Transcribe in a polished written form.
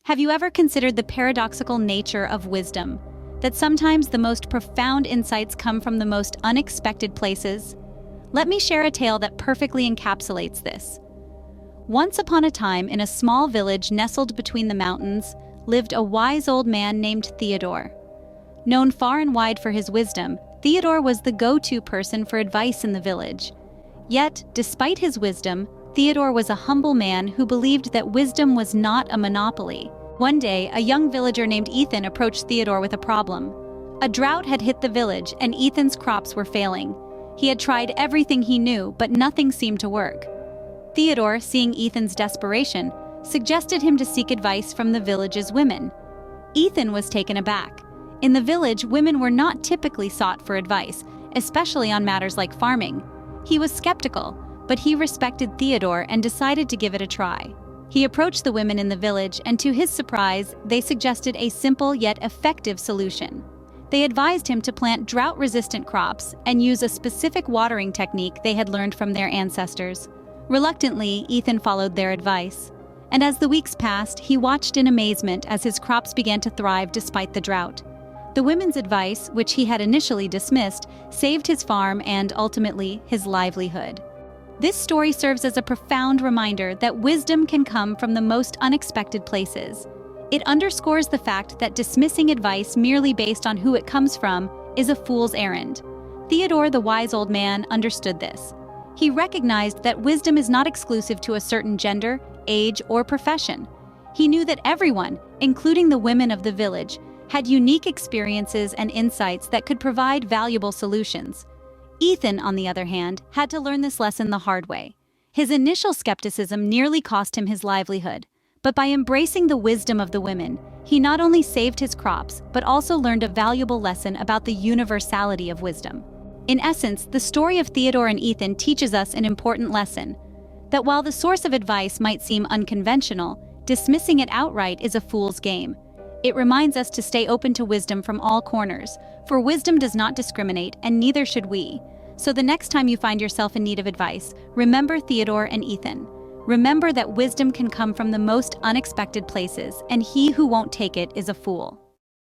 Have you ever considered the paradoxical nature of wisdom? That sometimes the most profound insights come from the most unexpected places? Let me share a tale that perfectly encapsulates this. Once upon a time, in a small village nestled between the mountains, lived a wise old man named Theodore. Known far and wide for his wisdom, Theodore was the go-to person for advice in the village. Yet, despite his wisdom, Theodore was a humble man who believed that wisdom was not a monopoly. One day, a young villager named Ethan approached Theodore with a problem. A drought had hit the village, and Ethan's crops were failing. He had tried everything he knew, but nothing seemed to work. Theodore, seeing Ethan's desperation, suggested him to seek advice from the village's women. Ethan was taken aback. In the village, women were not typically sought for advice, especially on matters like farming. He was skeptical, but he respected Theodore and decided to give it a try. He approached the women in the village, and to his surprise, they suggested a simple yet effective solution. They advised him to plant drought-resistant crops and use a specific watering technique they had learned from their ancestors. Reluctantly, Ethan followed their advice. And as the weeks passed, he watched in amazement as his crops began to thrive despite the drought. The women's advice, which he had initially dismissed, saved his farm and, ultimately, his livelihood. This story serves as a profound reminder that wisdom can come from the most unexpected places. It underscores the fact that dismissing advice merely based on who it comes from is a fool's errand. Theodore, the wise old man, understood this. He recognized that wisdom is not exclusive to a certain gender, age, or profession. He knew that everyone, including the women of the village, had unique experiences and insights that could provide valuable solutions. Ethan, on the other hand, had to learn this lesson the hard way. His initial skepticism nearly cost him his livelihood, but by embracing the wisdom of the women, he not only saved his crops, but also learned a valuable lesson about the universality of wisdom. In essence, the story of Theodore and Ethan teaches us an important lesson: that while the source of advice might seem unconventional, dismissing it outright is a fool's game. It reminds us to stay open to wisdom from all corners, for wisdom does not discriminate, and neither should we. So the next time you find yourself in need of advice, remember Theodore and Ethan. Remember that wisdom can come from the most unexpected places, and he who won't take it is a fool.